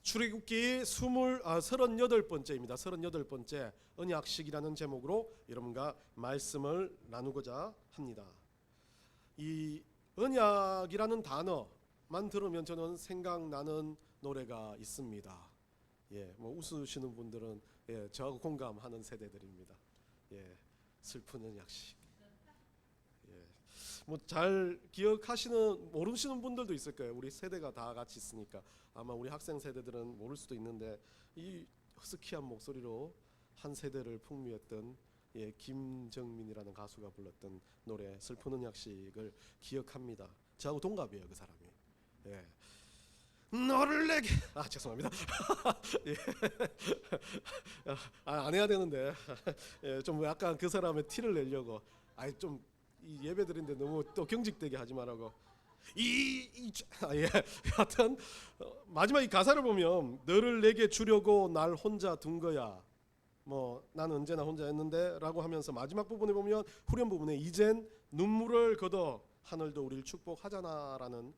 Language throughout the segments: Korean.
출애굽기 38번째입니다. 38번째 언약식이라는 제목으로 여러분과 말씀을 나누고자 합니다. 이 언약이라는 단어만 들으면 저는 생각나는 노래가 있습니다. 뭐 웃으시는 분들은 저하고 공감하는 세대들입니다. 슬픈 언약식. 뭐 잘 기억하시는 모르시는 분들도 있을 거예요. 우리 세대가 다 같이 있으니까 아마 우리 학생 세대들은 모를 수도 있는데 이 허스키한 목소리로 한 세대를 풍미했던 김정민이라는 가수가 불렀던 노래 슬픈 언약식을 기억합니다. 저하고 동갑이에요, 그 사람이. 너를 내게 죄송합니다. 안 해야 되는데 좀 약간 그 사람의 티를 내려고 좀 이 예배드린데 너무 또 경직되게 하지 말라고 하여튼 마지막 이 가사를 보면 너를 내게 주려고 날 혼자 둔 거야. 뭐 나는 언제나 혼자였는데 라고 하면서 마지막 부분에 보면 후렴 부분에 이젠 눈물을 걷어 하늘도 우리를 축복하잖아 라는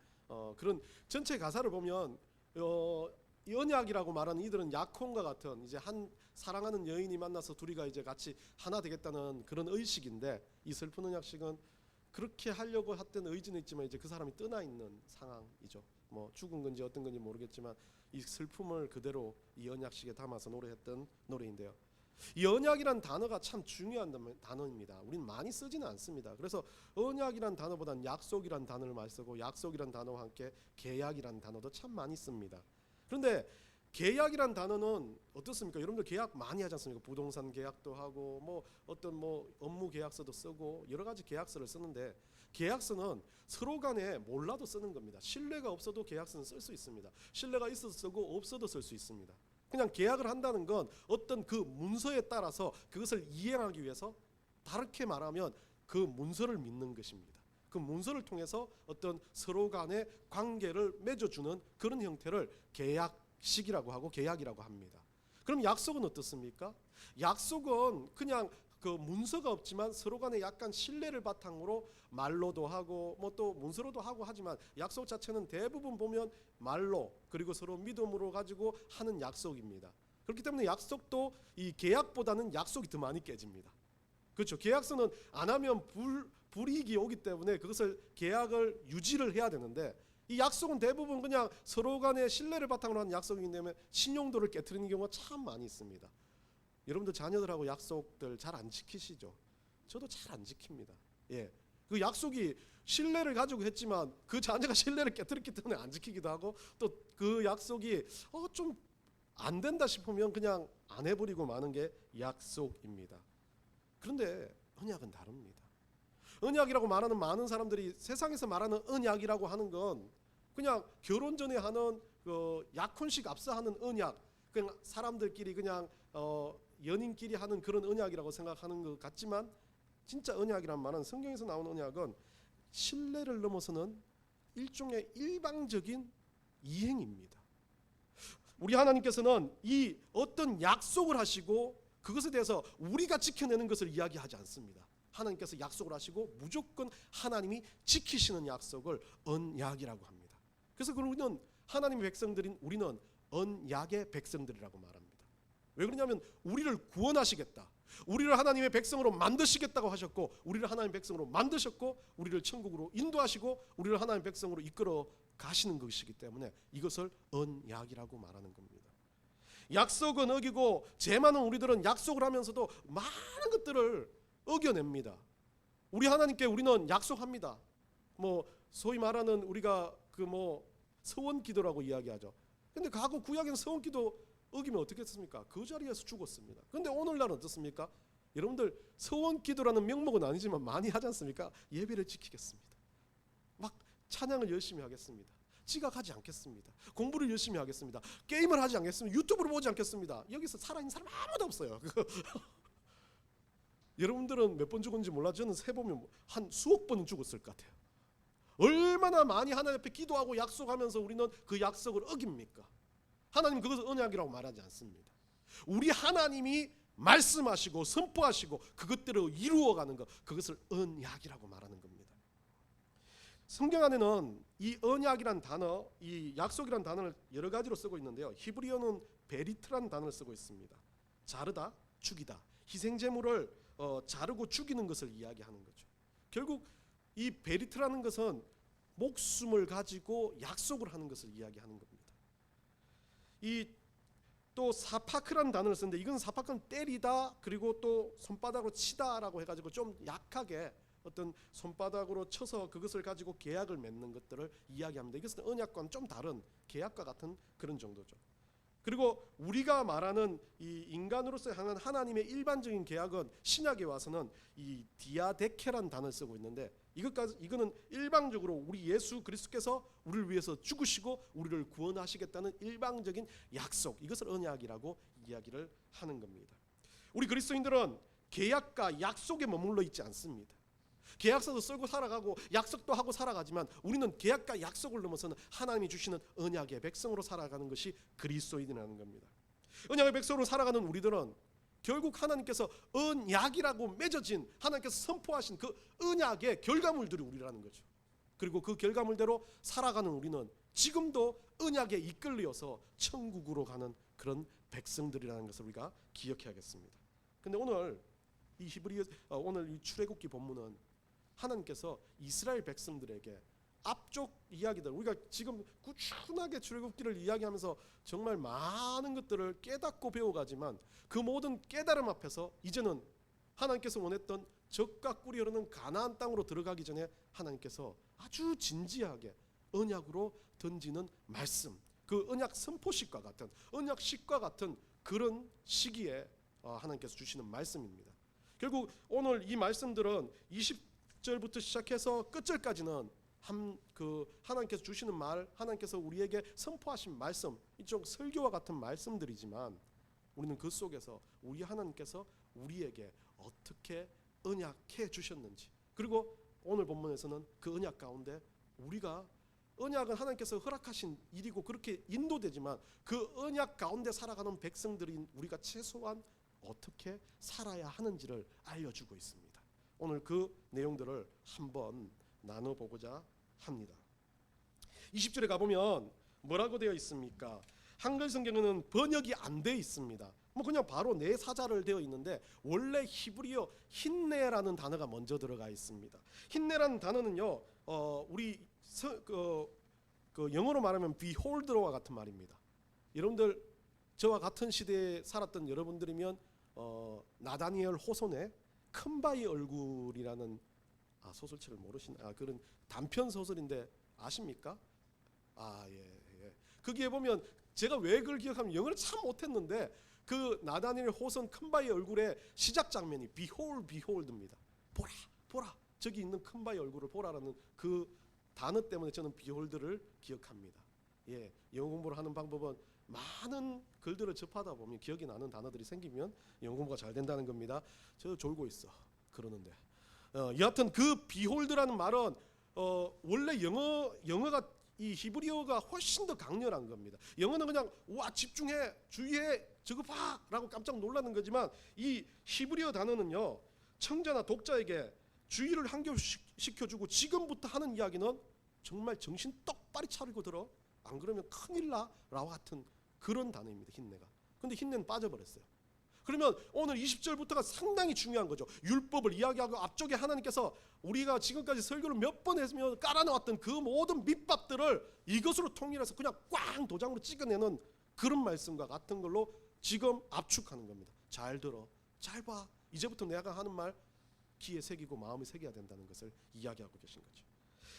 그런 전체 가사를 보면 이 언약이라고 말하는 이들은 약혼과 같은 이제 한 사랑하는 여인이 만나서 둘이가 이제 같이 하나 되겠다는 그런 의식인데 이 슬픈 언약식은 그렇게 하려고 했던 의지는 있지만 이제 그 사람이 떠나 있는 상황이죠. 뭐 죽은 건지 어떤 건지 모르겠지만 이 슬픔을 그대로 이 언약식에 담아서 노래했던 노래인데요. 이 언약이란 단어가 참 중요한 단어입니다. 우리는 많이 쓰지는 않습니다. 그래서 언약이란 단어보다는 약속이란 단어를 많이 쓰고 약속이란 단어와 함께 계약이란 단어도 참 많이 씁니다. 그런데 계약이란 단어는 어떻습니까? 여러분들 계약 많이 하지 않습니까? 부동산 계약도 하고 뭐 어떤 뭐 업무 계약서도 쓰고 여러 가지 계약서를 쓰는데 계약서는 서로 간에 몰라도 쓰는 겁니다. 신뢰가 없어도 계약서는 쓸 수 있습니다. 신뢰가 있어도 쓰고 없어도 쓸 수 있습니다. 그냥 계약을 한다는 건 어떤 그 문서에 따라서 그것을 이행하기 위해서 다르게 말하면 그 문서를 믿는 것입니다. 그 문서를 통해서 어떤 서로 간의 관계를 맺어주는 그런 형태를 계약식이라고 하고 계약이라고 합니다. 그럼 약속은 어떻습니까? 약속은 그냥 그 문서가 없지만 서로 간에 약간 신뢰를 바탕으로 말로도 하고 뭐 또 문서로도 하고 하지만 약속 자체는 대부분 보면 말로 그리고 서로 믿음으로 가지고 하는 약속입니다. 그렇기 때문에 약속도 이 계약보다는 약속이 더 많이 깨집니다. 그렇죠. 계약서는 안 하면 불이익이 오기 때문에 그것을 계약을 유지를 해야 되는데 이 약속은 대부분 그냥 서로 간의 신뢰를 바탕으로 하는 약속이기 때문에 신용도를 깨트리는 경우가 참 많이 있습니다. 여러분들 자녀들하고 약속들 잘 안 지키시죠? 저도 잘 안 지킵니다. 그 약속이 신뢰를 가지고 했지만 그 자녀가 신뢰를 깨트렸기 때문에 안 지키기도 하고 또 그 약속이 좀 안 된다 싶으면 그냥 안 해버리고 마는 게 약속입니다. 그런데 언약은 다릅니다. 언약이라고 말하는 많은 사람들이 세상에서 말하는 언약이라고 하는 건 그냥 결혼 전에 하는 그 약혼식 앞서 하는 언약, 그냥 사람들끼리 그냥 연인끼리 하는 그런 언약이라고 생각하는 것 같지만 진짜 언약이란 말은 성경에서 나오는 언약은 신뢰를 넘어서는 일종의 일방적인 이행입니다. 우리 하나님께서는 이 어떤 약속을 하시고 그것에 대해서 우리가 지켜내는 것을 이야기하지 않습니다. 하나님께서 약속을 하시고 무조건 하나님이 지키시는 약속을 언약이라고 합니다. 그래서 우리는 하나님의 백성들인 우리는 언약의 백성들이라고 말합니다. 왜 그러냐면 우리를 구원하시겠다. 우리를 하나님의 백성으로 만드시겠다고 하셨고 우리를 하나님의 백성으로 만드셨고 우리를 천국으로 인도하시고 우리를 하나님의 백성으로 이끌어 가시는 것이기 때문에 이것을 언약이라고 말하는 겁니다. 약속은 어기고 죄 많은 우리들은 약속을 하면서도 많은 것들을 어겨냅니다. 우리 하나님께 우리는 약속합니다. 뭐 소위 말하는 우리가 그 뭐 서원 기도라고 이야기하죠. 근데 과거 구약에는 서원 기도 어기면 어떻게 했습니까? 그 자리에서 죽었습니다. 그런데 오늘날은 어떻습니까? 여러분들 서원 기도라는 명목은 아니지만 많이 하지 않습니까? 예배를 지키겠습니다. 막 찬양을 열심히 하겠습니다. 지각하지 않겠습니다. 공부를 열심히 하겠습니다. 게임을 하지 않겠습니다. 유튜브를 보지 않겠습니다. 여기서 살아있는 사람 아무도 없어요. 여러분들은 몇 번 죽었는지 몰라. 저는 세보면 한 수억 번은 죽었을 것 같아요. 얼마나 많이 하나님 앞에 기도하고 약속하면서 우리는 그 약속을 어깁니까? 하나님 그것을 언약이라고 말하지 않습니다. 우리 하나님이 말씀하시고 선포하시고 그것대로 이루어가는 것, 그것을 언약이라고 말하는 겁니다. 성경 안에는 이 언약이란 단어, 이 약속이란 단어를 여러 가지로 쓰고 있는데요. 히브리어는 베리트라는 단어를 쓰고 있습니다. 자르다, 죽이다. 희생 제물을 자르고 죽이는 것을 이야기하는 거죠. 결국 이 베리트라는 것은 목숨을 가지고 약속을 하는 것을 이야기하는 겁니다. 이 또 사파크라는 단어를 쓰는데 이건 사파크는 때리다 그리고 또 손바닥으로 치다라고 해가지고 좀 약하게 어떤 손바닥으로 쳐서 그것을 가지고 계약을 맺는 것들을 이야기합니다. 이것은 언약과는 좀 다른 계약과 같은 그런 정도죠. 그리고 우리가 말하는 이 인간으로서 향한 하나님의 일반적인 계약은 신약에 와서는 이 디아데케라는 단어를 쓰고 있는데 이거는 일방적으로 우리 예수 그리스도께서 우리를 위해서 죽으시고 우리를 구원하시겠다는 일방적인 약속, 이것을 언약이라고 이야기를 하는 겁니다. 우리 그리스도인들은 계약과 약속에 머물러 있지 않습니다. 계약서도 쓰고 살아가고 약속도 하고 살아가지만 우리는 계약과 약속을 넘어서는 하나님이 주시는 언약의 백성으로 살아가는 것이 그리스도인이라는 겁니다. 언약의 백성으로 살아가는 우리들은 결국 하나님께서 언약이라고 맺어진 하나님께서 선포하신 그 언약의 결과물들이 우리라는 거죠. 그리고 그 결과물대로 살아가는 우리는 지금도 언약에 이끌려서 천국으로 가는 그런 백성들이라는 것을 우리가 기억해야겠습니다. 근데 오늘 이 오늘 이 출애굽기 본문은 하나님께서 이스라엘 백성들에게 앞쪽 이야기들, 우리가 지금 꾸준하게 출애굽기를 이야기하면서 정말 많은 것들을 깨닫고 배워가지만 그 모든 깨달음 앞에서 이제는 하나님께서 원했던 젖과 꿀이 흐르는 가나안 땅으로 들어가기 전에 하나님께서 아주 진지하게 언약으로 던지는 말씀, 그 언약 선포식과 같은 언약식과 같은 그런 시기에 하나님께서 주시는 말씀입니다. 결국 오늘 이 말씀들은 20절부터 시작해서 끝절까지는 하나님께서 주시는 말, 하나님께서 우리에게 선포하신 말씀, 이쪽 설교와 같은 말씀들이지만 우리는 그 속에서 우리 하나님께서 우리에게 어떻게 언약해 주셨는지, 그리고 오늘 본문에서는 그 언약 가운데 우리가 언약은 하나님께서 허락하신 일이고 그렇게 인도되지만 그 언약 가운데 살아가는 백성들인 우리가 최소한 어떻게 살아야 하는지를 알려주고 있습니다. 오늘 그 내용들을 한번 나눠보고자 합니다. 20절에 가보면 뭐라고 되어 있습니까? 한글 성경에는 번역이 안 되어 있습니다. 뭐 그냥 바로 내 사자를 되어 있는데 원래 히브리어 힌네라는 단어가 먼저 들어가 있습니다. 힌네라는 단어는요, 우리 그 영어로 말하면 behold와 같은 말입니다. 여러분들 저와 같은 시대에 살았던 여러분들이면 나다니엘 호손의 큰 바위 얼굴이라는 소설책을 모르시나? 그런 단편 소설인데 아십니까? 예. 거기에 보면 제가 왜 그걸 기억하면 영어를 참 못했는데 그 나다니엘 호손 큰 바위 얼굴의 시작 장면이 behold입니다. 보라 저기 있는 큰 바위 얼굴을 보라라는 그 단어 때문에 저는 behold를 기억합니다. 예, 영어 공부를 하는 방법은 많은 글들을 접하다 보면 기억이 나는 단어들이 생기면 영어 공부가 잘 된다는 겁니다. 저 졸고 있어 그러는데 여하튼 그 behold라는 말은 원래 영어가 이 히브리어가 훨씬 더 강렬한 겁니다. 영어는 그냥 와 집중해 주의해 저거 봐라고 깜짝 놀라는 거지만 이 히브리어 단어는요 청자나 독자에게 주의를 환기시켜주고 지금부터 하는 이야기는 정말 정신 똑바로 차리고 들어, 안 그러면 큰일 나라고 같은 그런 단어입니다. 힌내가. 근데 힌내는 빠져버렸어요. 그러면 오늘 20절부터가 상당히 중요한 거죠. 율법을 이야기하고 앞쪽에 하나님께서 우리가 지금까지 설교를 몇 번 했으며 깔아놓았던 그 모든 밑밥들을 이것으로 통일해서 그냥 꽝 도장으로 찍어내는 그런 말씀과 같은 걸로 지금 압축하는 겁니다. 잘 들어, 잘 봐. 이제부터 내가 하는 말 귀에 새기고 마음에 새겨야 된다는 것을 이야기하고 계신 거죠.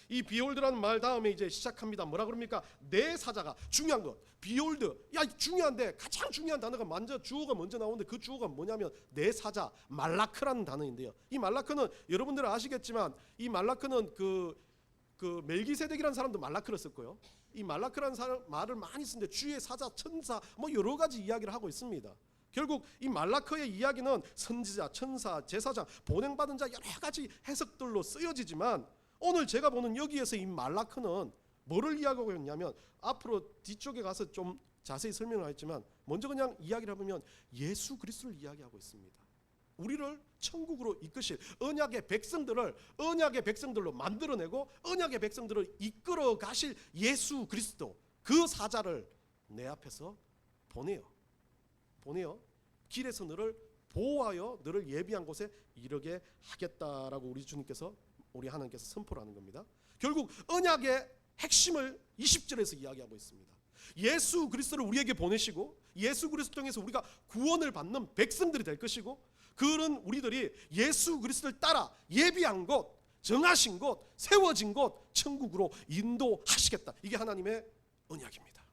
이 비홀드라는 말 다음에 이제 시작합니다. 뭐라 그럽니까? 내 사자가 중요한 것. 비홀드. 야 중요한데 가장 중요한 단어가 먼저 주어가 먼저 나오는데 그 주어가 뭐냐면 내 사자 말라크라는 단어인데요. 이 말라크는 여러분들은 아시겠지만 이 말라크는 그 멜기세덱이라는 사람도 말라크를 썼고요. 이 말라크라는 말을 많이 쓰는데 주의 사자, 천사 뭐 여러 가지 이야기를 하고 있습니다. 결국 이 말라크의 이야기는 선지자, 천사, 제사장, 보냄받은 자 여러 가지 해석들로 쓰여지지만 오늘 제가 보는 여기에서 이 말라크는 뭐를 이야기하고 있냐면 앞으로 뒤쪽에 가서 좀 자세히 설명을 하겠지만 먼저 그냥 이야기를 해보면 예수 그리스도를 이야기하고 있습니다. 우리를 천국으로 이끄실 언약의 백성들로 만들어내고 언약의 백성들을 이끌어 가실 예수 그리스도, 그 사자를 내 앞에서 보내어 길에서 너를 보호하여 너를 예비한 곳에 이르게 하겠다라고 우리 하나님께서 선포를 하는 겁니다. 결국 언약의 핵심을 20절에서 이야기하고 있습니다. 예수 그리스도를 우리에게 보내시고 예수 그리스도 통해서 우리가 구원을 받는 백성들이 될 것이고, 그런 우리들이 예수 그리스도를 따라 예비한 곳, 정하신 곳, 세워진 곳 천국으로 인도하시겠다. 이게 하나님의 언약입니다.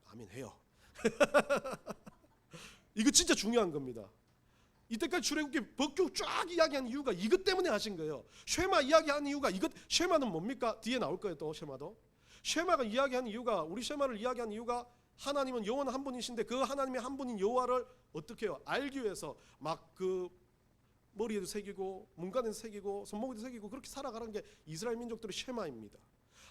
아멘 해요. 이거 진짜 중요한 겁니다. 이때까지 출애굽기 법규 쫙 이야기한 이유가 이것 때문에 하신 거예요. 쉐마 이야기한 이유가 쉐마는 뭡니까? 뒤에 나올 거예요. 또 쉐마가 이야기한 이유가, 우리 쉐마를 이야기한 이유가 하나님은 여호와는 한 분이신데 그 하나님의 한 분인 여호와를 어떻게 해요? 알기 위해서 막 그 머리에도 새기고 문간에도 새기고 손목에도 새기고 그렇게 살아가는 게 이스라엘 민족들의 쉐마입니다.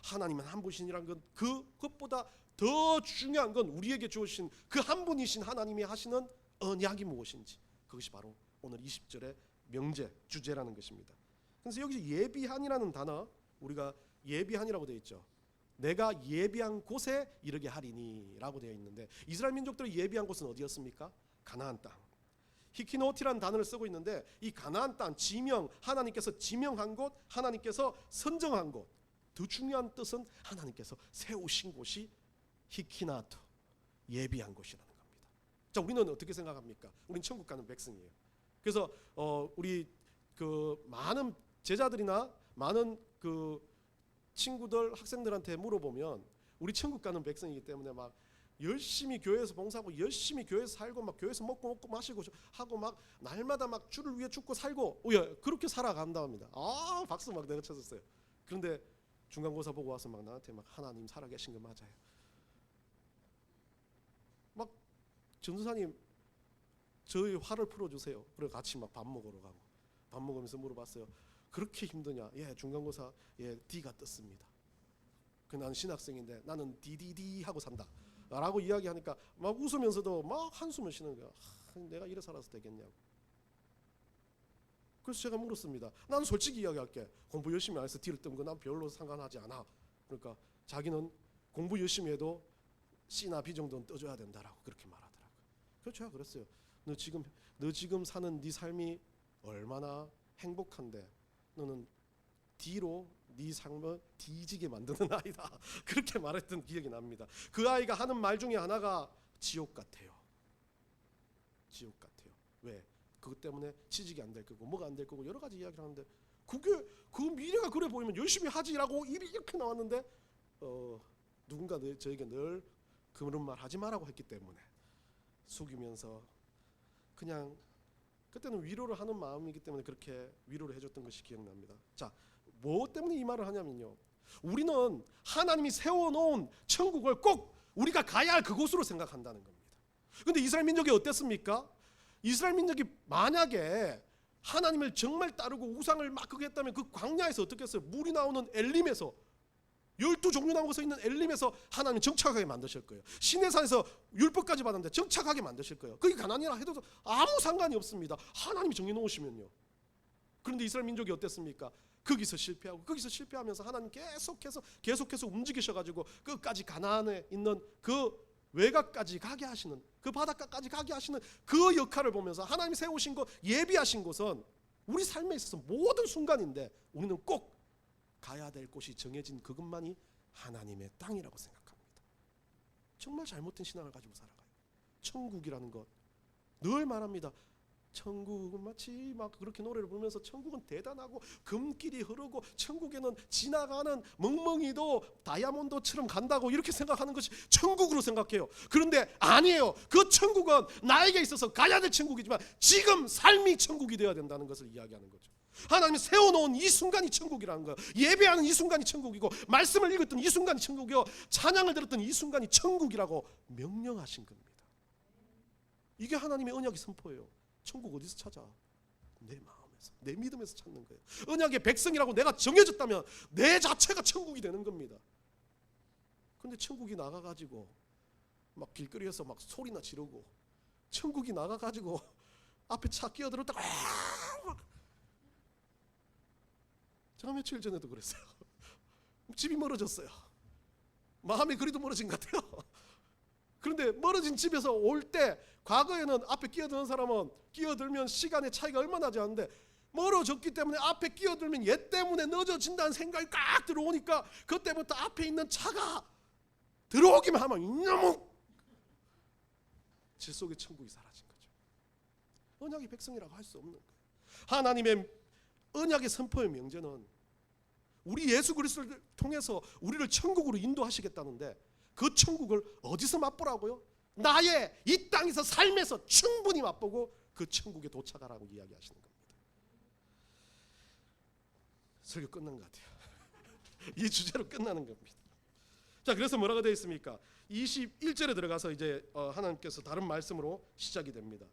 하나님은 한 분이라는 건 그것보다 더 중요한 건 우리에게 주신 그 한 분이신 하나님이 하시는 언약이 무엇인지, 그것이 바로 오늘 20절의 명제 주제라는 것입니다. 그래서 여기서 예비한이라는 단어, 우리가 예비한이라고 되어 있죠. 내가 예비한 곳에 이르게 하리니 라고 되어 있는데, 이스라엘 민족들이 예비한 곳은 어디였습니까? 가나안 땅. 히키노티라는 단어를 쓰고 있는데, 이 가나안 땅 지명, 하나님께서 지명한 곳, 하나님께서 선정한 곳, 더 중요한 뜻은 하나님께서 세우신 곳이 히키나토, 예비한 곳이라는 겁니다. 자, 우리는 어떻게 생각합니까? 우리는 천국 가는 백성이에요. 그래서 우리 그 많은 제자들이나 많은 그 친구들, 학생들한테 물어보면 우리 천국 가는 백성이기 때문에 막 열심히 교회에서 봉사하고 열심히 교회에서 살고 막 교회에서 먹고 마시고 하고 막 날마다 막 주를 위해 죽고 살고 그렇게 살아간다 합니다. 아, 박수 막 내가 쳤었어요. 그런데 중간고사 보고 와서 막 나한테 막 하나님 살아계신 거 맞아요. 막 전도사님 저희 화를 풀어주세요. 그래 같이 막 밥 먹으러 가고 밥 먹으면서 물어봤어요. 그렇게 힘드냐? 예, 중간고사 D가 떴습니다. 나는 신학생인데 나는 DDD 하고 산다 라고 이야기하니까 막 웃으면서도 막 한숨을 쉬는 거야. 내가 이래 살아서 되겠냐고. 그래서 제가 물었습니다. 나는 솔직히 이야기할게. 공부 열심히 안 해서 D를 뜬 거 난 별로 상관하지 않아. 그러니까 자기는 공부 열심히 해도 C나 B 정도는 떠줘야 된다라고 그렇게 말하더라고요. 그래서 제가 그랬어요. 너 지금 사는 네 삶이 얼마나 행복한데 너는 D로 네 삶을 뒤지게 만드는 아이다. 그렇게 말했던 기억이 납니다. 그 아이가 하는 말 중에 하나가 지옥 같아요. 지옥 같아요. 왜? 그것 때문에 취직이 안 될 거고 뭐가 안 될 거고 여러 가지 이야기를 하는데, 그게 그 미래가 그래 보이면 열심히 하지라고 입이 이렇게 나왔는데 누군가 저에게 늘 그런 말 하지 말라고 했기 때문에 속이면서 그냥 그때는 위로를 하는 마음이기 때문에 그렇게 위로를 해줬던 것이 기억납니다. 자, 뭐 때문에 이 말을 하냐면요, 우리는 하나님이 세워놓은 천국을 꼭 우리가 가야 할 그곳으로 생각한다는 겁니다. 그런데 이스라엘 민족이 어땠습니까? 이스라엘 민족이 만약에 하나님을 정말 따르고 우상을 막 그게 했다면 그 광야에서 어떻게 했어요? 물이 나오는 엘림에서 12종류 나오고 서 있는 엘림에서 하나님 정착하게 만드실 거예요. 시내산에서 율법까지 받았는데 정착하게 만드실 거예요. 그게 가나안이라 해도 아무 상관이 없습니다. 하나님이 정해놓으시면요. 그런데 이스라엘 민족이 어땠습니까? 거기서 실패하면서 하나님 계속해서 움직이셔가지고 끝까지 가나안에 있는 그 외곽까지 가게 하시는, 그 바닷가까지 가게 하시는 그 역할을 보면서 하나님이 세우신 것, 예비하신 곳은 우리 삶에 있어서 모든 순간인데 우리는 꼭 가야 될 곳이 정해진 그것만이 하나님의 땅이라고 생각합니다. 정말 잘못된 신앙을 가지고 살아가요. 천국이라는 것 늘 말합니다. 천국은 마치 막 그렇게 노래를 부르면서 천국은 대단하고 금길이 흐르고 천국에는 지나가는 멍멍이도 다이아몬드처럼 간다고 이렇게 생각하는 것이 천국으로 생각해요. 그런데 아니에요. 그 천국은 나에게 있어서 가야 될 천국이지만 지금 삶이 천국이 되어야 된다는 것을 이야기하는 거죠. 하나님이 세워놓은 이 순간이 천국이라는 거예요. 예배하는 이 순간이 천국이고 말씀을 읽었던 이 순간이 천국이고 찬양을 들었던 이 순간이 천국이라고 명령하신 겁니다. 이게 하나님의 언약의 선포예요. 천국 어디서 찾아? 내 마음에서, 내 믿음에서 찾는 거예요. 언약의 백성이라고 내가 정해졌다면 내 자체가 천국이 되는 겁니다. 그런데 천국이 나가가지고 막 길거리에서 막 소리나 지르고, 천국이 나가가지고 앞에 차 끼어들었다가 제가 며칠 전에도 그랬어요. 집이 멀어졌어요. 마음이 그리도 멀어진 것 같아요. 그런데 멀어진 집에서 올 때 과거에는 앞에 끼어드는 사람은 끼어들면 시간의 차이가 얼마 나지 않는데 멀어졌기 때문에 앞에 끼어들면 얘 때문에 늦어진다는 생각이 꽉 들어오니까 그때부터 앞에 있는 차가 들어오기만 하면 이놈의 질속의 천국이 사라진 거죠. 언약의 백성이라고 할 수 없는 거예요. 하나님의 언약의 선포의 명제는 우리 예수 그리스도를 통해서 우리를 천국으로 인도하시겠다는데 그 천국을 어디서 맛보라고요? 나의 이 땅에서 삶에서 충분히 맛보고 그 천국에 도착하라고 이야기하시는 겁니다. 설교 끝난 것 같아요. 이 주제로 끝나는 겁니다. 자, 그래서 뭐라고 되어 있습니까? 21절에 들어가서 이제 하나님께서 다른 말씀으로 시작이 됩니다.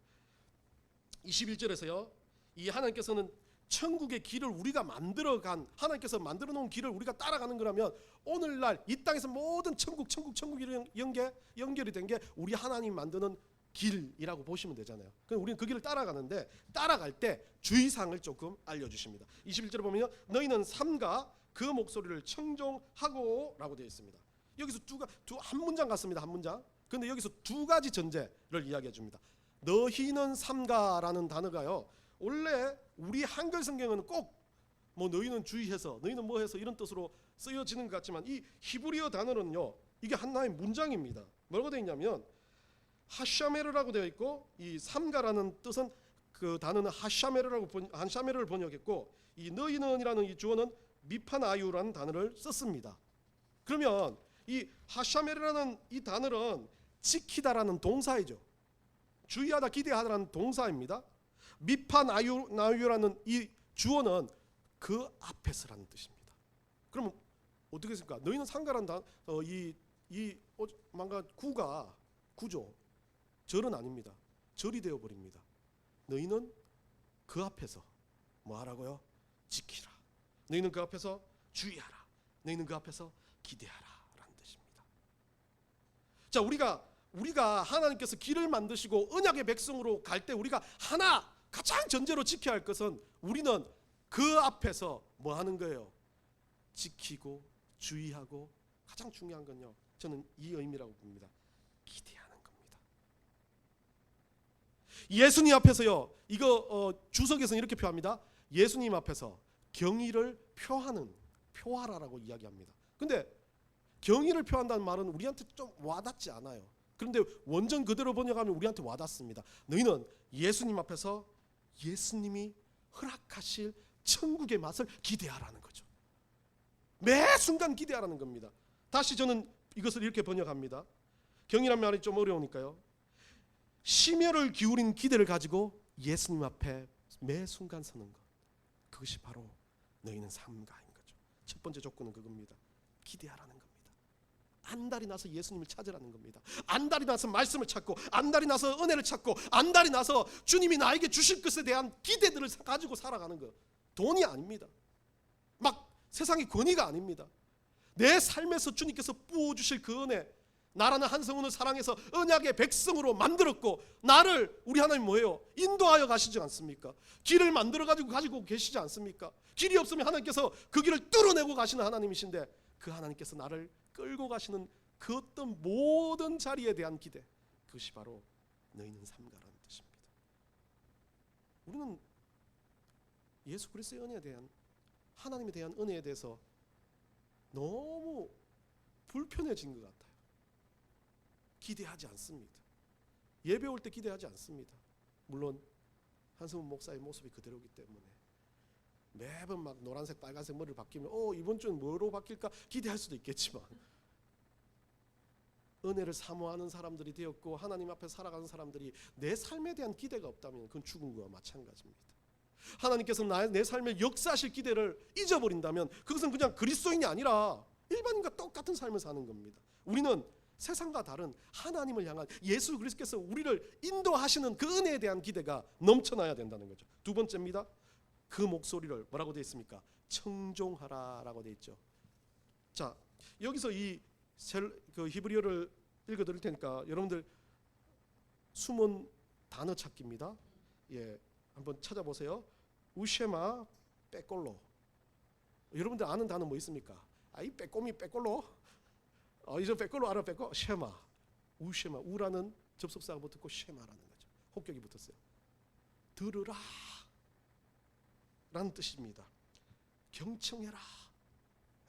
21절에서요, 이 하나님께서는 천국의 길을 우리가 만들어간, 하나님께서 만들어 놓은 길을 우리가 따라가는 거라면 오늘날 이 땅에서 모든 천국이 연결이 된 게 우리 하나님 만드는 길이라고 보시면 되잖아요. 그럼 우리는 그 길을 따라가는데 따라갈 때 주의사항을 조금 알려주십니다. 21절에 보면 너희는 삼가 그 목소리를 청종하고 라고 되어 있습니다. 여기서 한 문장 같습니다. 한 문장. 그런데 여기서 두 가지 전제를 이야기해 줍니다. 너희는 삼가라는 단어가요, 원래 우리 한글 성경은 꼭 뭐 너희는 주의해서 너희는 뭐 해서 이런 뜻으로 쓰여지는 것 같지만 이 히브리어 단어는요, 이게 하나의 문장입니다. 뭐라고 되어 있냐면 하샤메르라고 되어 있고, 이 삼가라는 뜻은 그 단어는 하샤메르를 번역했고, 이 너희는이라는 이 주어는 미파나유라는 단어를 썼습니다. 그러면 이 하샤메르라는 이 단어는 지키다라는 동사이죠. 주의하다, 기대하다라는 동사입니다. 미파나유라는 이 주어는 그 앞에서라는 뜻입니다. 그러면 어떻게 했을까? 너희는 상가란 뭔가 구조 절은 아닙니다. 절이 되어 버립니다. 너희는 그 앞에서 뭐 하라고요? 지키라. 너희는 그 앞에서 주의하라. 너희는 그 앞에서 기대하라라는 뜻입니다. 자, 우리가 하나님께서 길을 만드시고 언약의 백성으로 갈 때 우리가 가장 전제로 지켜야 할 것은 우리는 그 앞에서 뭐 하는 거예요? 지키고 주의하고, 가장 중요한 건요, 저는 이 의미라고 봅니다. 기대하는 겁니다. 예수님 앞에서요, 이거 주석에서는 이렇게 표합니다. 예수님 앞에서 경의를 표하라라고 이야기합니다. 근데 경의를 표한다는 말은 우리한테 좀 와닿지 않아요. 그런데 원전 그대로 번역하면 우리한테 와닿습니다. 너희는 예수님 앞에서 예수님이 허락하실 천국의 맛을 기대하라는 거죠. 매 순간 기대하라는 겁니다. 다시 저는 이것을 이렇게 번역합니다. 경이란 말이 좀 어려우니까요. 심혈을 기울인 기대를 가지고 예수님 앞에 매 순간 서는 것, 그것이 바로 너희는 삼가인 거죠. 첫 번째 조건은 그겁니다. 기대하라는 겁니다. 안달이 나서 예수님을 찾으라는 겁니다. 안달이 나서 말씀을 찾고, 안달이 나서 은혜를 찾고, 안달이 나서 주님이 나에게 주실 것에 대한 기대들을 가지고 살아가는 것. 돈이 아닙니다. 막 세상의 권위가 아닙니다. 내 삶에서 주님께서 부어주실 그 은혜, 나라는 한 성은을 사랑해서 언약의 백성으로 만들었고, 나를 우리 하나님 뭐예요? 인도하여 가시지 않습니까? 길을 만들어 가지고 계시지 않습니까? 길이 없으면 하나님께서 그 길을 뚫어내고 가시는 하나님이신데, 그 하나님께서 나를 끌고 가시는 그 어떤 모든 자리에 대한 기대, 그것이 바로 너희는 삼가라는 뜻입니다. 우리는 예수 그리스도의 은혜에 대한, 하나님에 대한 은혜에 대해서 너무 불편해진 것 같아요. 기대하지 않습니다. 예배 올 때 기대하지 않습니다. 물론 한성훈 목사의 모습이 그대로이기 때문에 매번 막 노란색 빨간색 머리를 바뀌면 이번 주는 뭐로 바뀔까 기대할 수도 있겠지만, 은혜를 사모하는 사람들이 되었고 하나님 앞에 살아가는 사람들이 내 삶에 대한 기대가 없다면 그건 죽은 거와 마찬가지입니다. 하나님께서 내 삶에 역사하실 기대를 잊어버린다면 그것은 그냥 그리스도인이 아니라 일반인과 똑같은 삶을 사는 겁니다. 우리는 세상과 다른 하나님을 향한, 예수 그리스도께서 우리를 인도하시는 그 은혜에 대한 기대가 넘쳐나야 된다는 거죠. 두 번째입니다. 그 목소리를 뭐라고 되어 있습니까? 청종하라라고 되어 있죠. 자, 여기서 그 히브리어를 읽어드릴 테니까 여러분들 숨은 단어 찾기입니다. 한번 찾아보세요. 우쉐마 빼꼴로. 여러분들 아는 단어 뭐 있습니까? 이 빼꼼이 빼꼴로. 이제 빼꼴로 알아. 빼꼴 쉐마. 우쉐마. 우라는 접속사가 붙었고 쉐마라는 거죠. 혹격이 붙었어요. 들으라 라는 뜻입니다. 경청해라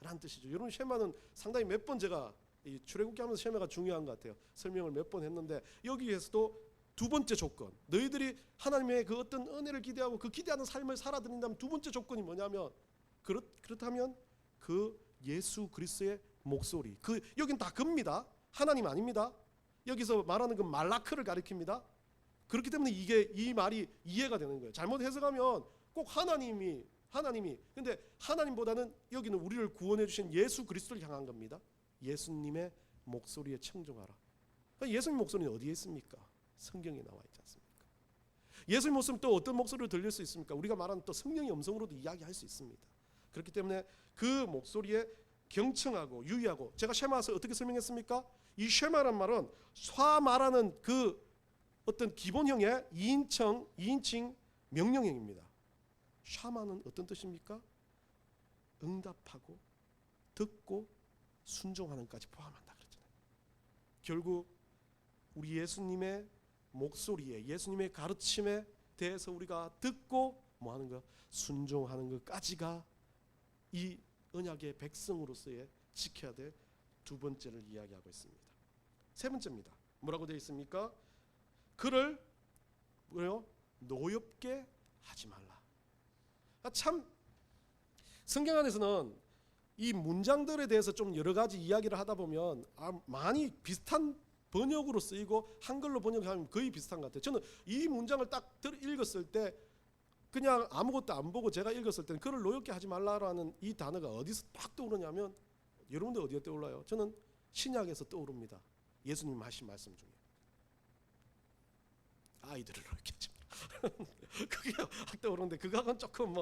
라는 뜻이죠. 여러분 쉐마는 상당히 몇 번 제가 이 출애굽기 하면서 쉐마가 중요한 것 같아요. 설명을 몇 번 했는데 여기에서도 두 번째 조건, 너희들이 하나님의 그 어떤 은혜를 기대하고 그 기대하는 삶을 살아드린다면 두 번째 조건이 뭐냐면 그렇다면 그 예수 그리스도의 목소리, 그 여긴 다 그입니다. 하나님 아닙니다. 여기서 말하는 그 말라크를 가리킵니다. 그렇기 때문에 이 말이 이해가 되는 거예요. 잘못 해석하면 꼭 하나님이 근데 하나님보다는 여기는 우리를 구원해 주신 예수 그리스도를 향한 겁니다. 예수님의 목소리에 청종하라. 그러니까 예수님 목소리는 어디에 있습니까? 성경에 나와 있지 않습니까? 예수님 목소리는 또 어떤 목소리로 들릴 수 있습니까? 우리가 말하는 또 성령의 음성으로도 이야기할 수 있습니다. 그렇기 때문에 그 목소리에 경청하고 유의하고, 제가 쉐마에서 어떻게 설명했습니까? 이 쉐마란 말은 쏴 말하는 그 어떤 기본형의 2인칭 명령형입니다. 샤마는 어떤 뜻입니까? 응답하고 듣고 순종하는까지 포함한다 그랬잖아요. 결국 우리 예수님의 목소리에, 예수님의 가르침에 대해서 우리가 듣고 뭐 하는 거? 순종하는 것까지가 이 언약의 백성으로서의 지켜야 될 두 번째를 이야기하고 있습니다. 세 번째입니다. 뭐라고 되어 있습니까? 그를 노엽게 하지 말라. 참 성경 안에서는 이 문장들에 대해서 좀 여러 가지 이야기를 하다 보면 많이 비슷한 번역으로 쓰이고 한글로 번역하면 거의 비슷한 것 같아요. 저는 이 문장을 딱 읽었을 때 그냥 아무것도 안 보고 제가 읽었을 때는 그를 노엽게 하지 말라라는 이 단어가 어디서 딱 떠오르냐면, 여러분들 어디에 떠올라요? 저는 신약에서 떠오릅니다. 예수님 하신 말씀 중에 아이들을 노엽게 하지 말라. 그게 떠오르는데 그거는 조금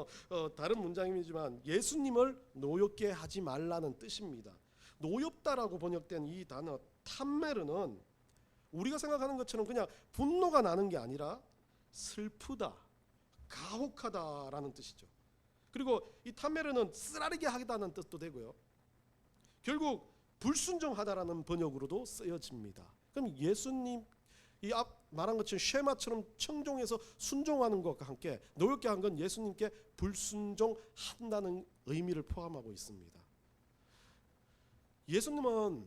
다른 문장이지만 예수님을 노엽게 하지 말라는 뜻입니다. 노엽다라고 번역된 이 단어 탐메르는 우리가 생각하는 것처럼 그냥 분노가 나는 게 아니라 슬프다, 가혹하다라는 뜻이죠. 그리고 이 탐메르는 쓰라리게 하다는 뜻도 되고요. 결국 불순종하다라는 번역으로도 쓰여집니다. 그럼 예수님 이 앞 말한 것처럼 쉐마처럼 청종해서 순종하는 것과 함께 노엽게 한 건 예수님께 불순종한다는 의미를 포함하고 있습니다. 예수님은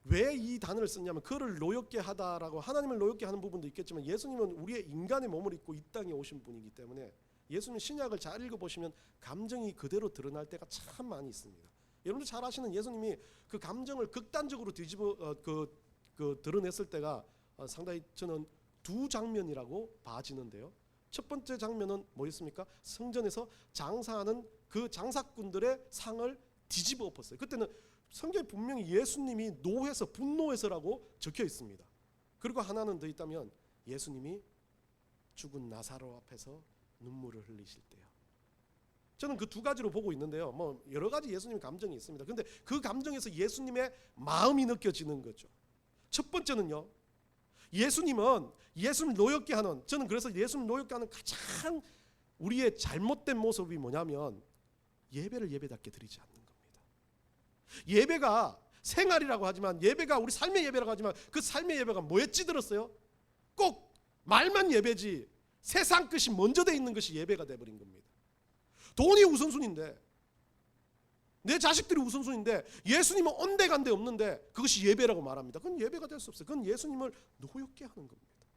왜 이 단어를 썼냐면 그를 노엽게 하다라고, 하나님을 노엽게 하는 부분도 있겠지만 예수님은 우리의 인간의 몸을 입고 이 땅에 오신 분이기 때문에 예수님 신약을 잘 읽어보시면 감정이 그대로 드러날 때가 참 많이 있습니다. 여러분들 잘 아시는 예수님이 그 감정을 극단적으로 드러냈을 때가 상당히 저는 두 장면이라고 봐지는데요. 첫 번째 장면은 뭐였습니까? 성전에서 장사하는 그 장사꾼들의 상을 뒤집어 엎었어요. 그때는 성경에 분명히 예수님이 노해서 분노해서라고 적혀 있습니다. 그리고 하나는 더 있다면 예수님이 죽은 나사로 앞에서 눈물을 흘리실 때요. 저는 그 두 가지로 보고 있는데요. 여러 가지 예수님의 감정이 있습니다. 그런데 그 감정에서 예수님의 마음이 느껴지는 거죠. 첫 번째는요, 예수님은 예수님 노엽게 하는, 저는 그래서 예수님 노엽게 하는 가장 우리의 잘못된 모습이 뭐냐면 예배를 예배답게 드리지 않는 겁니다. 예배가 생활이라고 하지만, 예배가 우리 삶의 예배라고 하지만 그 삶의 예배가 뭐에 찌들었어요? 꼭 말만 예배지 세상 것이 먼저 돼 있는 것이 예배가 돼버린 겁니다. 돈이 우선순위인데, 내 자식들이 우선순위인데 예수님은 온데간데 없는데 그것이 예배라고 말합니다. 그건 예배가 될 수 없어요. 그건 예수님을 노엽게 하는 겁니다.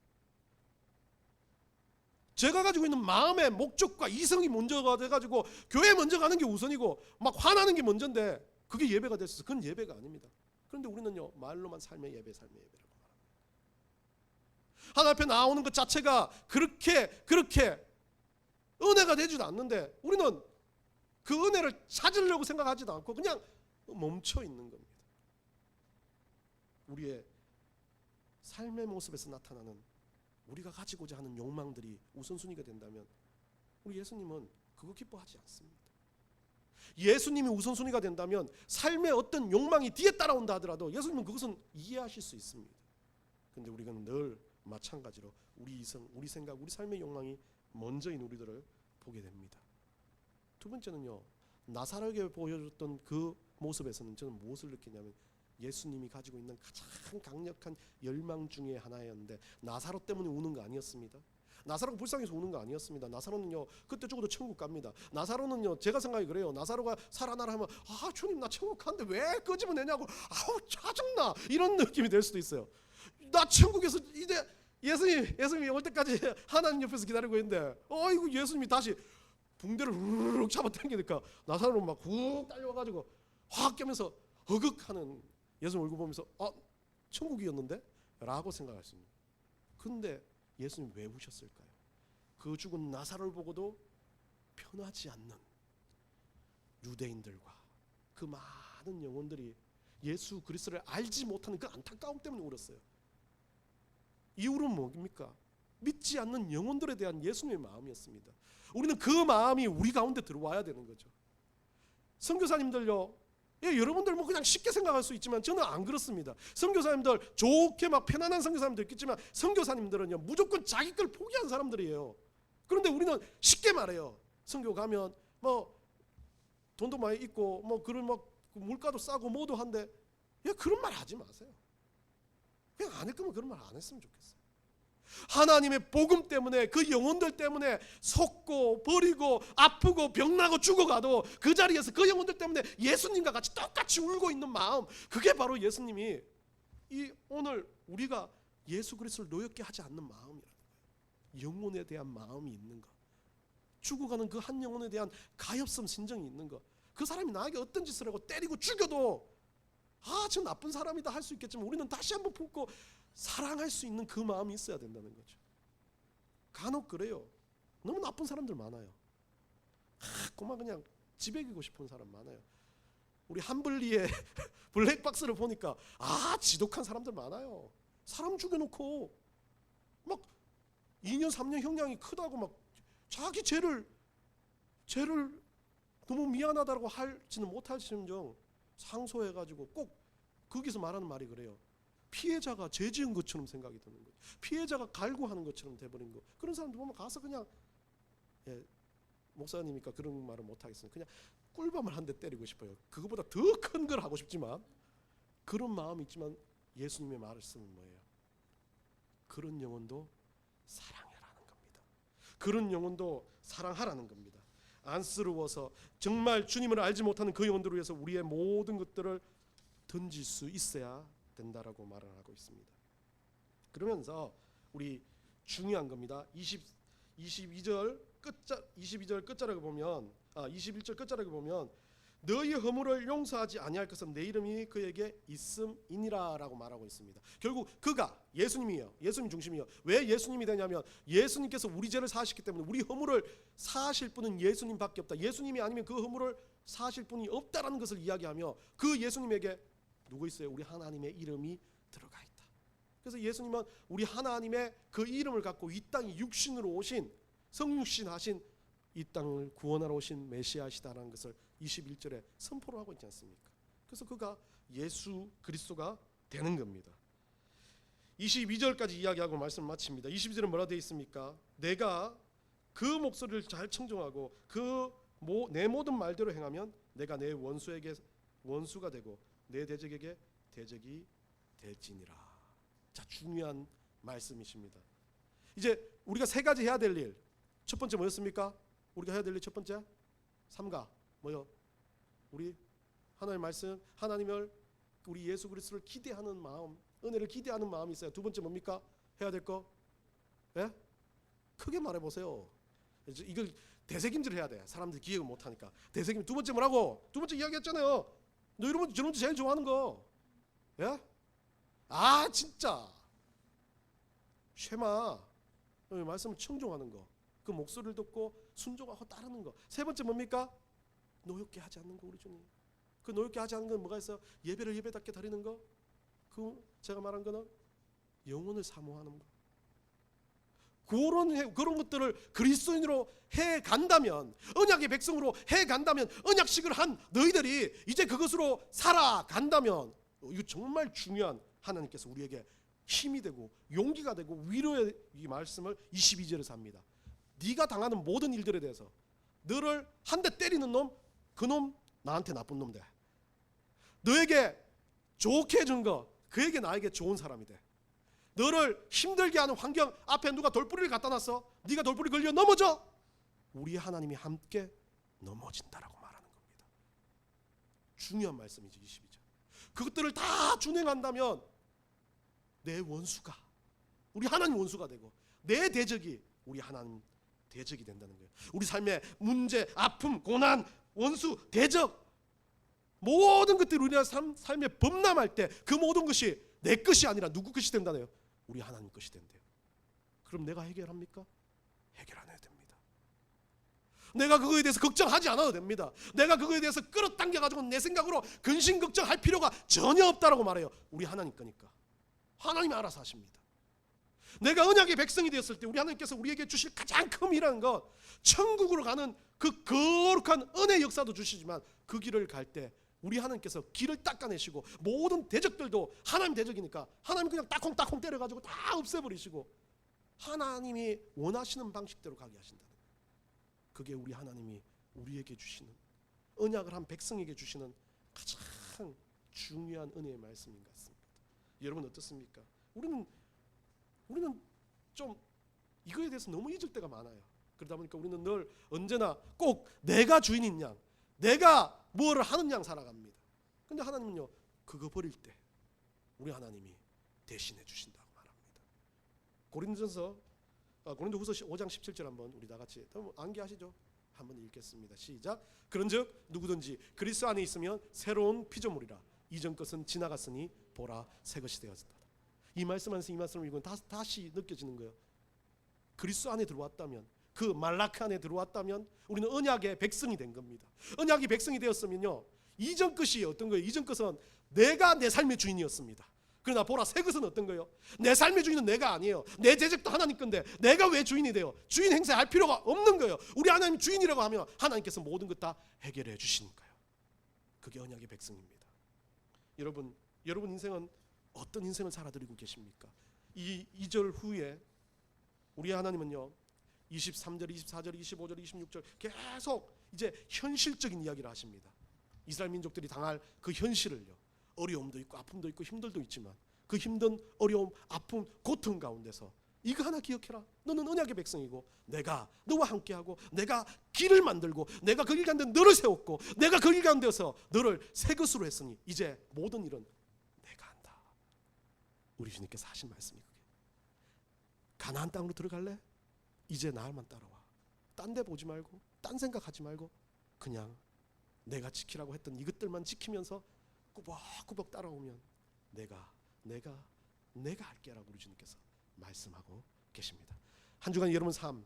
제가 가지고 있는 마음의 목적과 이성이 먼저가 돼가지고 교회 먼저 가는 게 우선이고 막 화나는 게 먼저인데 그게 예배가 될 수 있어요. 그건 예배가 아닙니다. 그런데 우리는요, 말로만 삶의 예배라고 말합니다. 하나님 앞에 나오는 것 자체가 그렇게 은혜가 되지도 않는데 우리는 그 은혜를 찾으려고 생각하지도 않고 그냥 멈춰 있는 겁니다. 우리의 삶의 모습에서 나타나는 우리가 가지고자 하는 욕망들이 우선순위가 된다면 우리 예수님은 그거 기뻐하지 않습니다. 예수님이 우선순위가 된다면 삶의 어떤 욕망이 뒤에 따라온다 하더라도 예수님은 그것은 이해하실 수 있습니다. 그런데 우리가 늘 마찬가지로 우리 이성, 우리 생각, 우리 삶의 욕망이 먼저인 우리들을 보게 됩니다. 두 번째는요, 나사로에게 보여줬던 그 모습에서는 저는 무엇을 느끼냐면 예수님이 가지고 있는 가장 강력한 열망 중에 하나였는데, 나사로 때문에 우는 거 아니었습니다. 나사로가 불쌍해서 우는 거 아니었습니다. 나사로는요 그때 죽어도 천국 갑니다. 나사로는요, 제가 생각이 그래요. 나사로가 살아나라 하면 주님 나 천국 가는데 왜 끄집어내냐고 짜증나 이런 느낌이 될 수도 있어요. 나 천국에서 이제 예수님이 올 때까지 하나님 옆에서 기다리고 있는데 이거 예수님이 다시 붕대를 우르르 잡아 당기니까 나사로는 막 훅 달려와가지고 확 깨면서 허극하는 예수님 얼굴 보면서 천국이었는데? 라고 생각할 수 있는. 근데 예수님 왜 우셨을까요? 그 죽은 나사로를 보고도 편하지 않는 유대인들과 그 많은 영혼들이 예수 그리스도를 알지 못하는 그 안타까움 때문에 울었어요. 이유는 뭡니까? 믿지 않는 영혼들에 대한 예수님의 마음이었습니다. 우리는 그 마음이 우리 가운데 들어와야 되는 거죠. 선교사님들요, 여러분들 그냥 쉽게 생각할 수 있지만 저는 안 그렇습니다. 선교사님들 좋게 막 편안한 선교사님들 있겠지만 선교사님들은요 무조건 자기 걸 포기한 사람들이에요. 그런데 우리는 쉽게 말해요. 선교 가면 돈도 많이 있고 그런 물가도 싸고 뭐도 한데 그런 말 하지 마세요. 그냥 안 할 거면 그런 말 안 했으면 좋겠어요. 하나님의 복음 때문에 그 영혼들 때문에 속고 버리고 아프고 병나고 죽어가도 그 자리에서 그 영혼들 때문에 예수님과 같이 똑같이 울고 있는 마음, 그게 바로 예수님이 오늘 우리가 예수 그리스도를 노엽게 하지 않는 마음이라는 거예요. 영혼에 대한 마음이 있는 것, 죽어가는 그 한 영혼에 대한 가엾음 심정이 있는 것. 그 사람이 나에게 어떤 짓을 하고 때리고 죽여도 저 나쁜 사람이다 할 수 있겠지만 우리는 다시 한번 품고 사랑할 수 있는 그 마음이 있어야 된다는 거죠. 간혹 그래요. 너무 나쁜 사람들 많아요. 그만 그냥 지배기고 싶은 사람 많아요. 우리 한블리의 블랙박스를 보니까 지독한 사람들 많아요. 사람 죽여놓고 막 2년 3년 형량이 크다고 막 자기 죄를 너무 미안하다고 할지는 못할 심정 상소해가지고 꼭 거기서 말하는 말이 그래요. 피해자가 죄 지은 것처럼 생각이 드는 거예요. 피해자가 갈구하는 것처럼 돼버린 거. 그런 사람들 보면 가서 그냥 목사님이니까 그런 말을 못하겠어요. 그냥 꿀밤을 한 대 때리고 싶어요. 그거보다 더 큰 걸 하고 싶지만 그런 마음이 있지만 예수님의 말씀은 뭐예요? 그런 영혼도 사랑하라는 겁니다. 그런 영혼도 사랑하라는 겁니다. 안쓰러워서 정말 주님을 알지 못하는 그 영혼들을 위해서 우리의 모든 것들을 던질 수 있어야 된다라고 말을 하고 있습니다. 그러면서 우리 중요한 겁니다. 22절 끝자락에 보면 21절 끝자락에 보면 너희 허물을 용서하지 아니할 것은 내 이름이 그에게 있음이니라라고 말하고 있습니다. 결국 그가 예수님이에요. 예수님 중심이에요. 왜 예수님이 되냐면 예수님께서 우리 죄를 사하셨기 때문에 우리 허물을 사하실 분은 예수님밖에 없다. 예수님이 아니면 그 허물을 사하실 분이 없다라는 것을 이야기하며 그 예수님에게 누구 있어요? 우리 하나님의 이름이 들어가 있다. 그래서 예수님은 우리 하나님의 그 이름을 갖고 이 땅에 육신으로 오신 성육신 하신 이 땅을 구원하러 오신 메시아시다라는 것을 21절에 선포를 하고 있지 않습니까? 그래서 그가 예수 그리스도가 되는 겁니다. 22절까지 이야기하고 말씀 마칩니다. 22절은 뭐라 되어 있습니까? 내가 그 목소리를 잘 청종하고 내 모든 말대로 행하면 내가 내 원수에게 원수가 되고 내 대적에게 대적이 될지니라. 자, 중요한 말씀이십니다. 이제 우리가 세 가지 해야 될 일. 첫 번째 뭐였습니까? 우리가 해야 될 일 첫 번째 3가 뭐요? 우리 하나님의 말씀, 하나님을 우리 예수 그리스도를 기대하는 마음, 은혜를 기대하는 마음이 있어요. 두 번째 뭡니까? 해야 될 거? 예? 크게 말해 보세요. 이걸 대세김질 해야 돼. 사람들이 기억을 못 하니까. 대세김. 두 번째 뭐라고? 두 번째 이야기했잖아요. 너 여러분 제일 좋아하는 거. 예? 진짜. 쉐마. 말씀을 청종하는 거. 그 목소리를 듣고 순종하고 따르는 거. 세 번째 뭡니까? 노엽게 하지 않는 거. 우리 주님. 그 노엽게 하지 않는 건 뭐가 있어요? 예배를 예배답게 드리는 거. 그 제가 말한 거는 영혼을 사모하는 거. 그런 것들을 그리스도인으로 해 간다면, 언약의 백성으로 해 간다면, 언약식을 한 너희들이 이제 그것으로 살아간다면, 이거 정말 중요한 하나님께서 우리에게 힘이 되고 용기가 되고 위로의 이 말씀을 22절에서 합니다. 네가 당하는 모든 일들에 대해서 너를 한 대 때리는 놈, 그 놈 나한테 나쁜 놈 돼. 너에게 좋게 해준 거, 그에게 나에게 좋은 사람이 돼. 너를 힘들게 하는 환경 앞에 누가 돌뿌리를 갖다 놨어. 네가 돌뿌리 걸려 넘어져. 우리 하나님이 함께 넘어진다라고 말하는 겁니다. 중요한 말씀이지 22절. 그것들을 다 준행한다면 내 원수가 우리 하나님 원수가 되고 내 대적이 우리 하나님 대적이 된다는 거예요. 우리 삶의 문제, 아픔, 고난, 원수, 대적 모든 것들이 우리가 삶에 범람할 때 그 모든 것이 내 것이 아니라 누구 것이 된다네요? 우리 하나님 것이 된대요. 그럼 내가 해결합니까? 해결 안 해도 됩니다. 내가 그거에 대해서 걱정하지 않아도 됩니다. 내가 그거에 대해서 끌어당겨가지고 내 생각으로 근심 걱정할 필요가 전혀 없다라고 말해요. 우리 하나님 거니까. 하나님이 알아서 하십니다. 내가 언약의 백성이 되었을 때 우리 하나님께서 우리에게 주실 가장 큰 일이라는 것, 천국으로 가는 그 거룩한 은혜 역사도 주시지만 그 길을 갈 때 우리 하나님께서 길을 닦아내시고 모든 대적들도 하나님 대적이니까 하나님 그냥 따콩따콩 때려가지고 다 없애버리시고 하나님이 원하시는 방식대로 가게 하신다는 거예요. 그게 우리 하나님이 우리에게 주시는, 언약을 한 백성에게 주시는 가장 중요한 은혜의 말씀인 것 같습니다. 여러분 어떻습니까? 우리는 좀 이거에 대해서 너무 잊을 때가 많아요. 그러다 보니까 우리는 늘 언제나 꼭 내가 주인인 양, 내가 뭐를 하는 양 살아갑니다. 근데 하나님은요, 그거 버릴 때 우리 하나님이 대신해 주신다고 말합니다. 고린도후서 5장 17절 한번 우리 다 같이 암기하시죠? 한번 읽겠습니다. 시작. 그런즉 누구든지 그리스도 안에 있으면 새로운 피조물이라. 이전 것은 지나갔으니 보라 새 것이 되었다. 이 말씀하면서 이 말씀을 읽으면 다시 느껴지는 거예요. 그리스도 안에 들어왔다면, 그 말라크 안에 들어왔다면 우리는 언약의 백성이 된 겁니다. 언약의 백성이 되었으면요, 이전 것이 어떤 거예요? 이전 것은 내가 내 삶의 주인이었습니다. 그러나 보라 새 것은 어떤 거예요? 내 삶의 주인은 내가 아니에요. 내 대적도 하나님 건데 내가 왜 주인이 돼요? 주인 행세할 필요가 없는 거예요. 우리 하나님 주인이라고 하면 하나님께서 모든 것 다 해결해 주시니까요. 그게 언약의 백성입니다. 여러분 인생은 어떤 인생을 살아드리고 계십니까? 이 2절 후에 우리 하나님은요, 23절, 24절, 25절, 26절 계속 이제 현실적인 이야기를 하십니다. 이스라엘 민족들이 당할 그 현실을요, 어려움도 있고 아픔도 있고 힘들도 있지만 그 힘든 어려움, 아픔, 고통 가운데서 이거 하나 기억해라. 너는 언약의 백성이고 내가 너와 함께하고 내가 길을 만들고 내가 그 길 가운데 너를 세웠고 내가 그 길 가운데서 너를 새 것으로 했으니 이제 모든 일은 내가 한다. 우리 주님께서 하신 말씀이 그게. 가나안 땅으로 들어갈래? 이제 나만 따라와. 딴 데 보지 말고 딴 생각하지 말고 그냥 내가 지키라고 했던 이것들만 지키면서 꾸벅꾸벅 따라오면 내가 할게라고 우리 주님께서 말씀하고 계십니다. 한 주간 여러분 삶,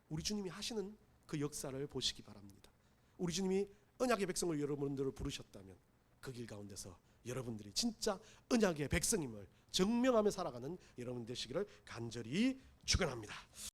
우리 주님이 하시는 그 역사를 보시기 바랍니다. 우리 주님이 언약의 백성을 여러분들을 부르셨다면 그 길 가운데서 여러분들이 진짜 언약의 백성임을 증명하며 살아가는 여러분 되시기를 간절히 축원합니다.